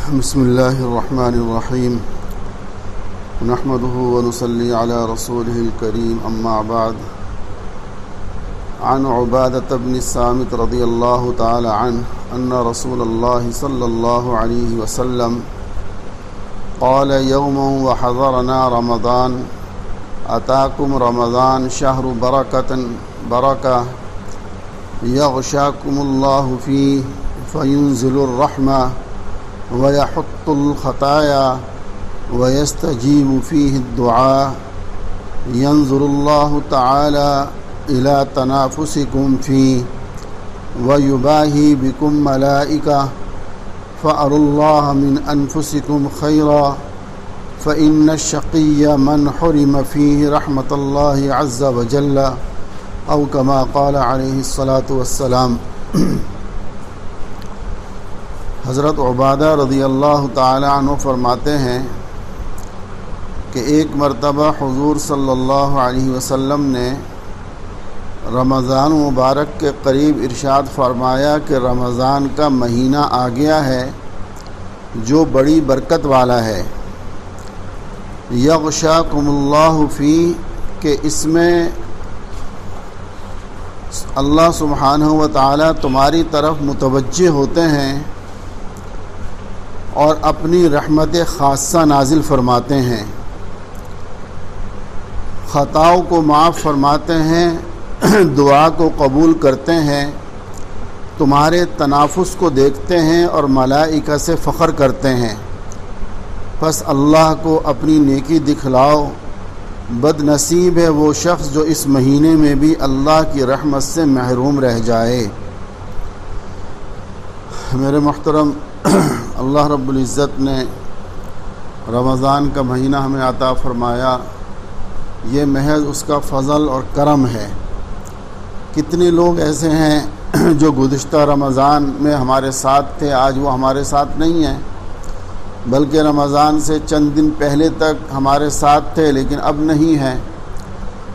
بسم الله الرحمن الرحيم نحمده ونصلي على رسوله الكريم أما بعد عن عبادة بن الصامت رضي الله تعالى عنه أن رسول الله صلى الله عليه وسلم قال يوما وحضرنا رمضان أتاكم رمضان شهر بركة يغشاكم الله فيه فينزل الرحمة ويحط الخطايا ويستجيب فيه الدعاء ينظر الله تعالى إلى تنافسكم فيه ويباهي بكم ملائكة فأروا الله من أنفسكم خيرا فإن الشقي من حرم فيه رحمة الله عز وجل أو كما قال عليه الصلاة والسلام۔ حضرت عبادہ رضی اللہ تعالی عنہ فرماتے ہیں کہ ایک مرتبہ حضور صلی اللہ علیہ وسلم نے رمضان مبارک کے قریب ارشاد فرمایا کہ رمضان کا مہینہ آ گیا ہے جو بڑی برکت والا ہے، یغشاکم اللہ فی، کہ اس میں اللہ سبحانہ و تعالی تمہاری طرف متوجہ ہوتے ہیں اور اپنی رحمت خاصہ نازل فرماتے ہیں، خطاؤں کو معاف فرماتے ہیں، دعا کو قبول کرتے ہیں، تمہارے تنافس کو دیکھتے ہیں اور ملائکہ سے فخر کرتے ہیں، پس اللہ کو اپنی نیکی دکھلاؤ، بد نصیب ہے وہ شخص جو اس مہینے میں بھی اللہ کی رحمت سے محروم رہ جائے۔ میرے محترم، اللہ رب العزت نے رمضان کا مہینہ ہمیں عطا فرمایا، یہ محض اس کا فضل اور کرم ہے۔ کتنے لوگ ایسے ہیں جو گزشتہ رمضان میں ہمارے ساتھ تھے، آج وہ ہمارے ساتھ نہیں ہیں، بلکہ رمضان سے چند دن پہلے تک ہمارے ساتھ تھے لیکن اب نہیں ہیں۔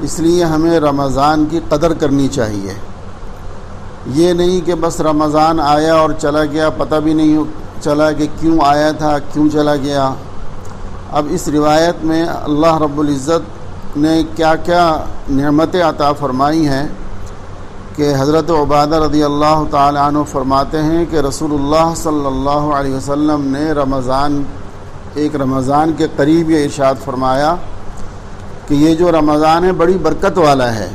اس لیے ہمیں رمضان کی قدر کرنی چاہیے، یہ نہیں کہ بس رمضان آیا اور چلا گیا، پتہ بھی نہیں چلا کہ کیوں آیا تھا، کیوں چلا گیا۔ اب اس روایت میں اللہ رب العزت نے کیا کیا نعمتیں عطا فرمائی ہیں کہ حضرت عبادہ رضی اللہ تعالی عنہ فرماتے ہیں کہ رسول اللہ صلی اللہ علیہ وسلم نے ایک رمضان کے قریب یہ ارشاد فرمایا کہ یہ جو رمضان ہے بڑی برکت والا ہے،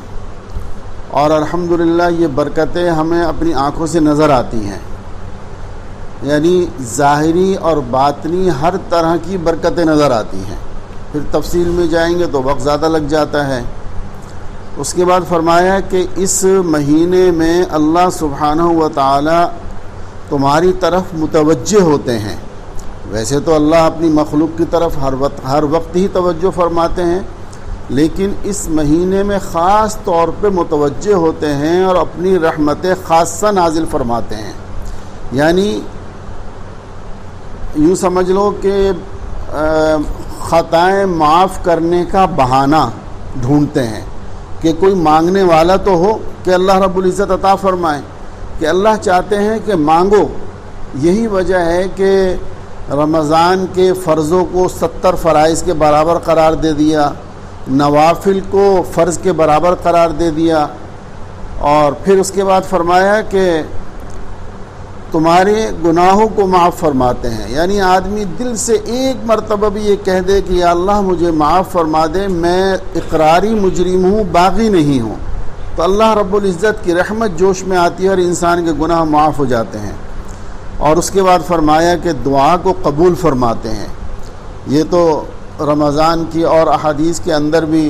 اور الحمدللہ یہ برکتیں ہمیں اپنی آنکھوں سے نظر آتی ہیں، یعنی ظاہری اور باطنی ہر طرح کی برکتیں نظر آتی ہیں۔ پھر تفصیل میں جائیں گے تو وقت زیادہ لگ جاتا ہے۔ اس کے بعد فرمایا کہ اس مہینے میں اللہ سبحانہ و تعالی تمہاری طرف متوجہ ہوتے ہیں۔ ویسے تو اللہ اپنی مخلوق کی طرف ہر وقت ہی توجہ فرماتے ہیں، لیکن اس مہینے میں خاص طور پہ متوجہ ہوتے ہیں اور اپنی رحمت خاصہ نازل فرماتے ہیں۔ یعنی یوں سمجھ لو کہ خطائیں معاف کرنے کا بہانہ ڈھونڈتے ہیں کہ کوئی مانگنے والا تو ہو کہ اللہ رب العزت عطا فرمائے، کہ اللہ چاہتے ہیں کہ مانگو۔ یہی وجہ ہے کہ رمضان کے فرضوں کو 70 فرائض کے برابر قرار دے دیا، نوافل کو فرض کے برابر قرار دے دیا، اور پھر اس کے بعد فرمایا کہ تمہارے گناہوں کو معاف فرماتے ہیں۔ یعنی آدمی دل سے ایک مرتبہ بھی یہ کہہ دے کہ یا اللہ مجھے معاف فرما دے، میں اقراری مجرم ہوں، باغی نہیں ہوں، تو اللہ رب العزت کی رحمت جوش میں آتی ہے اور انسان کے گناہ معاف ہو جاتے ہیں۔ اور اس کے بعد فرمایا کہ دعا کو قبول فرماتے ہیں۔ یہ تو رمضان کی اور احادیث کے اندر بھی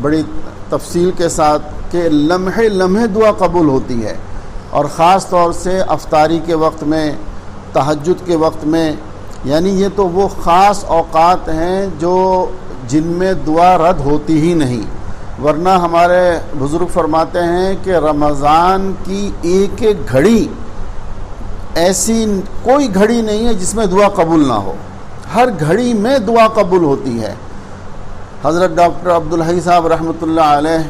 بڑی تفصیل کے ساتھ کہ لمحے لمحے دعا قبول ہوتی ہے، اور خاص طور سے افطاری کے وقت میں، تہجد کے وقت میں، یعنی یہ تو وہ خاص اوقات ہیں جن میں دعا رد ہوتی ہی نہیں، ورنہ ہمارے بزرگ فرماتے ہیں کہ رمضان کی ایک ایک گھڑی ایسی کوئی گھڑی نہیں ہے جس میں دعا قبول نہ ہو، ہر گھڑی میں دعا قبول ہوتی ہے۔ حضرت ڈاکٹر عبدالحی صاحب رحمۃ اللہ علیہ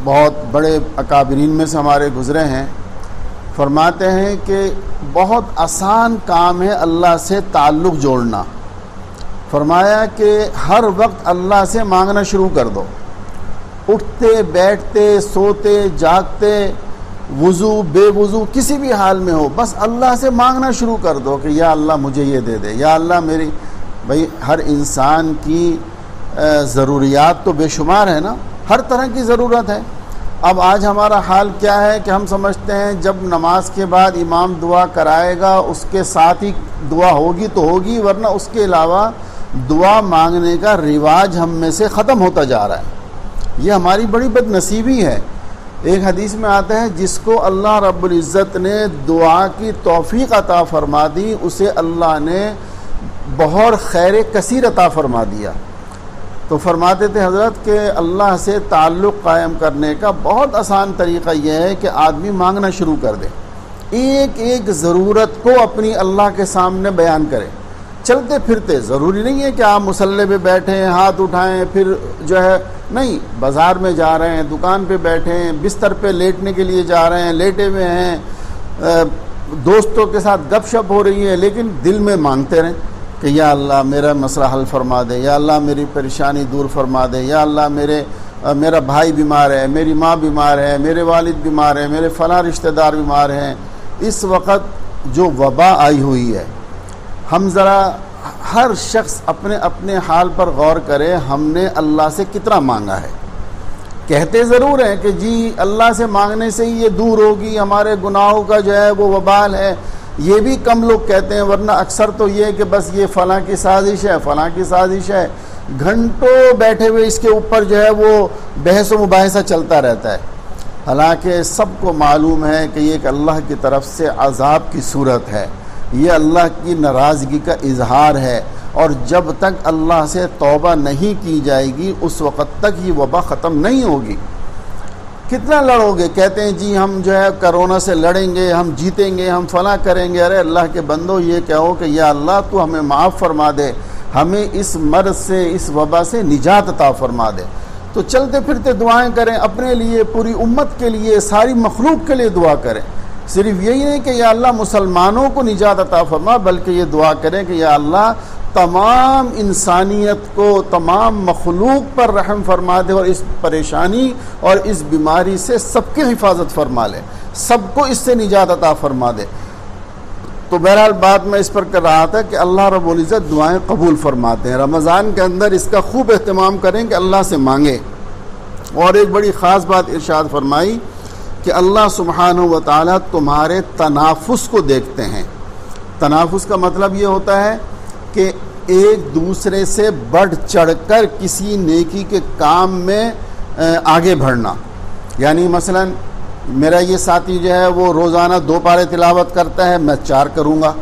بہت بڑے اکابرین میں سے ہمارے گزرے ہیں، فرماتے ہیں کہ بہت آسان کام ہے اللہ سے تعلق جوڑنا۔ فرمایا کہ ہر وقت اللہ سے مانگنا شروع کر دو، اٹھتے بیٹھتے سوتے جاگتے، وضو بے وضو کسی بھی حال میں ہو، بس اللہ سے مانگنا شروع کر دو کہ یا اللہ مجھے یہ دے دے، یا اللہ میری بھائی ہر انسان کی ضروریات تو بے شمار ہے نا، ہر طرح کی ضرورت ہے۔ اب آج ہمارا حال کیا ہے کہ ہم سمجھتے ہیں جب نماز کے بعد امام دعا کرائے گا اس کے ساتھ ہی دعا ہوگی تو ہوگی، ورنہ اس کے علاوہ دعا مانگنے کا رواج ہم میں سے ختم ہوتا جا رہا ہے۔ یہ ہماری بڑی بد نصیبی ہے۔ ایک حدیث میں آتا ہے جس کو اللہ رب العزت نے دعا کی توفیق عطا فرما دی اسے اللہ نے بہت خیر کثیر عطا فرما دیا۔ تو فرماتے تھے حضرت کہ اللہ سے تعلق قائم کرنے کا بہت آسان طریقہ یہ ہے کہ آدمی مانگنا شروع کر دے، ایک ایک ضرورت کو اپنی اللہ کے سامنے بیان کرے، چلتے پھرتے۔ ضروری نہیں ہے کہ آپ مصلی پہ بیٹھیں ہاتھ اٹھائیں پھر جو ہے، نہیں، بازار میں جا رہے ہیں، دکان پہ بیٹھے ہیں، بستر پہ لیٹنے کے لیے جا رہے ہیں، لیٹے ہوئے ہیں، دوستوں کے ساتھ گپ شپ ہو رہی ہے، لیکن دل میں مانگتے رہیں کہ یا اللہ میرا مسئلہ حل فرما دے، یا اللہ میری پریشانی دور فرما دے، یا اللہ میرا بھائی بیمار ہے، میری ماں بیمار ہے، میرے والد بیمار ہیں، میرے فلاں رشتہ دار بیمار ہیں۔ اس وقت جو وبا آئی ہوئی ہے، ہم ذرا ہر شخص اپنے اپنے حال پر غور کرے، ہم نے اللہ سے کتنا مانگا ہے۔ کہتے ضرور ہیں کہ جی اللہ سے مانگنے سے ہی یہ دور ہوگی، ہمارے گناہوں کا جو ہے وہ وبال ہے، یہ بھی کم لوگ کہتے ہیں، ورنہ اکثر تو یہ کہ بس یہ فلاں کی سازش ہے، فلاں کی سازش ہے، گھنٹوں بیٹھے ہوئے اس کے اوپر جو ہے وہ بحث و مباحثہ چلتا رہتا ہے۔ حالانکہ سب کو معلوم ہے کہ یہ ایک اللہ کی طرف سے عذاب کی صورت ہے، یہ اللہ کی ناراضگی کا اظہار ہے، اور جب تک اللہ سے توبہ نہیں کی جائے گی اس وقت تک یہ وبا ختم نہیں ہوگی۔ کتنا لڑو گے؟ کہتے ہیں جی ہم جو ہے کرونا سے لڑیں گے، ہم جیتیں گے، ہم فلاں کریں گے۔ ارے اللہ کے بندو، یہ کہو کہ یا اللہ تو ہمیں معاف فرما دے، ہمیں اس مرض سے، اس وبا سے نجات عطا فرما دے۔ تو چلتے پھرتے دعائیں کریں، اپنے لیے، پوری امت کے لیے، ساری مخلوق کے لیے دعا کریں۔ صرف یہی نہیں کہ یا اللہ مسلمانوں کو نجات عطا فرما، بلکہ یہ دعا کریں کہ یا اللہ تمام انسانیت کو، تمام مخلوق پر رحم فرما دے، اور اس پریشانی اور اس بیماری سے سب کی حفاظت فرما لے، سب کو اس سے نجات عطا فرما دے۔ تو بہرحال بات میں اس پر کر رہا تھا کہ اللہ رب العزت دعائیں قبول فرماتے ہیں۔ رمضان کے اندر اس کا خوب اہتمام کریں کہ اللہ سے مانگیں۔ اور ایک بڑی خاص بات ارشاد فرمائی کہ اللہ سبحانہ و تعالیٰ تمہارے تنافس کو دیکھتے ہیں۔ تنافس کا مطلب یہ ہوتا ہے کہ ایک دوسرے سے بڑھ چڑھ کر کسی نیکی کے کام میں آگے بڑھنا۔ یعنی مثلا میرا یہ ساتھی جو ہے وہ روزانہ 2 پارے تلاوت کرتا ہے، میں 4 کروں گا۔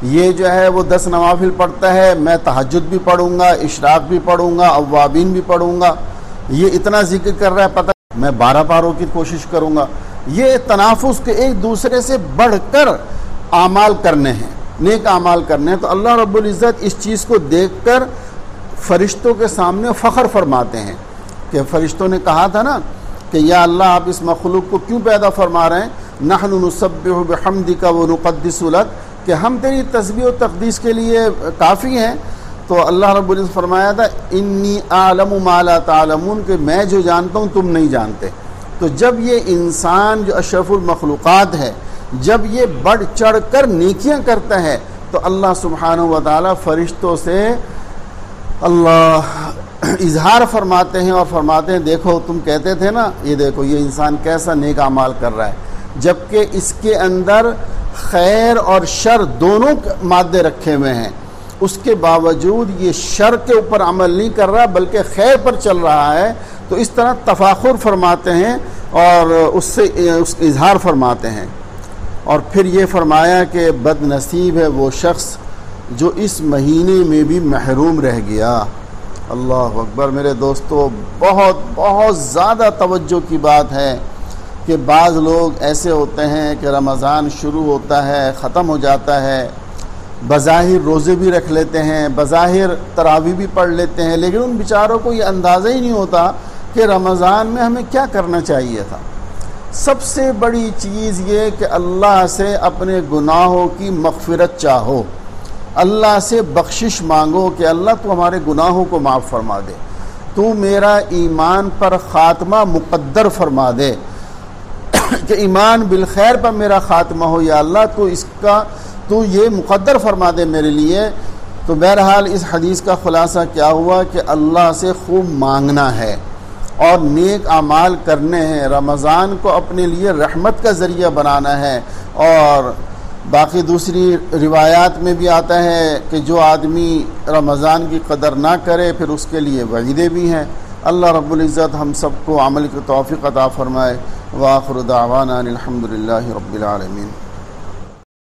یہ جو ہے وہ 10 نوافل پڑھتا ہے، میں تہجد بھی پڑھوں گا، اشراق بھی پڑھوں گا، اوابین بھی پڑھوں گا۔ یہ اتنا ذکر کر رہا ہے، پتہ میں 12 پاروں کی کوشش کروں گا۔ یہ تنافس کے ایک دوسرے سے بڑھ کر اعمال کرنے ہیں، نیک اعمال کرنے ہیں۔ تو اللہ رب العزت اس چیز کو دیکھ کر فرشتوں کے سامنے فخر فرماتے ہیں کہ فرشتوں نے کہا تھا نا کہ یا اللہ آپ اس مخلوق کو کیوں پیدا فرما رہے ہیں؟ نحن نسبح بحمدک ونقدس لک، کہ ہم تیری تسبیح و تقدیس کے لیے کافی ہیں۔ تو اللہ رب العزت فرمایا تھا انی اعلم ما لا تعلمون، کہ میں جو جانتا ہوں تم نہیں جانتے۔ تو جب یہ انسان جو اشرف المخلوقات ہے، جب یہ بڑھ چڑھ کر نیکیاں کرتا ہے تو اللہ سبحانہ و تعالیٰ فرشتوں سے اللہ اظہار فرماتے ہیں اور فرماتے ہیں دیکھو تم کہتے تھے نا، یہ دیکھو یہ انسان کیسا نیک اعمال کر رہا ہے، جبکہ اس کے اندر خیر اور شر دونوں مادے رکھے ہوئے ہیں، اس کے باوجود یہ شر کے اوپر عمل نہیں کر رہا بلکہ خیر پر چل رہا ہے۔ تو اس طرح تفاخر فرماتے ہیں اور اس سے اظہار فرماتے ہیں۔ اور پھر یہ فرمایا کہ بد نصیب ہے وہ شخص جو اس مہینے میں بھی محروم رہ گیا۔ اللہ اکبر میرے دوستو، بہت بہت زیادہ توجہ کی بات ہے کہ بعض لوگ ایسے ہوتے ہیں کہ رمضان شروع ہوتا ہے، ختم ہو جاتا ہے، بظاہر روزے بھی رکھ لیتے ہیں، بظاہر تراویح بھی پڑھ لیتے ہیں، لیکن ان بیچاروں کو یہ اندازہ ہی نہیں ہوتا کہ رمضان میں ہمیں کیا کرنا چاہیے تھا۔ سب سے بڑی چیز یہ کہ اللہ سے اپنے گناہوں کی مغفرت چاہو، اللہ سے بخشش مانگو کہ اللہ تو ہمارے گناہوں کو معاف فرما دے، تو میرا ایمان پر خاتمہ مقدر فرما دے کہ ایمان بالخیر پر میرا خاتمہ ہو، یا اللہ تو یہ مقدر فرما دے میرے لیے۔ تو بہرحال اس حدیث کا خلاصہ کیا ہوا کہ اللہ سے خوب مانگنا ہے اور نیک اعمال کرنے ہیں، رمضان کو اپنے لیے رحمت کا ذریعہ بنانا ہے۔ اور باقی دوسری روایات میں بھی آتا ہے کہ جو آدمی رمضان کی قدر نہ کرے پھر اس کے لیے وعیدیں بھی ہیں۔ اللہ رب العزت ہم سب کو عمل کی توفیق عطا فرمائے۔ وآخر دعوانا الحمدللہ رب العالمین۔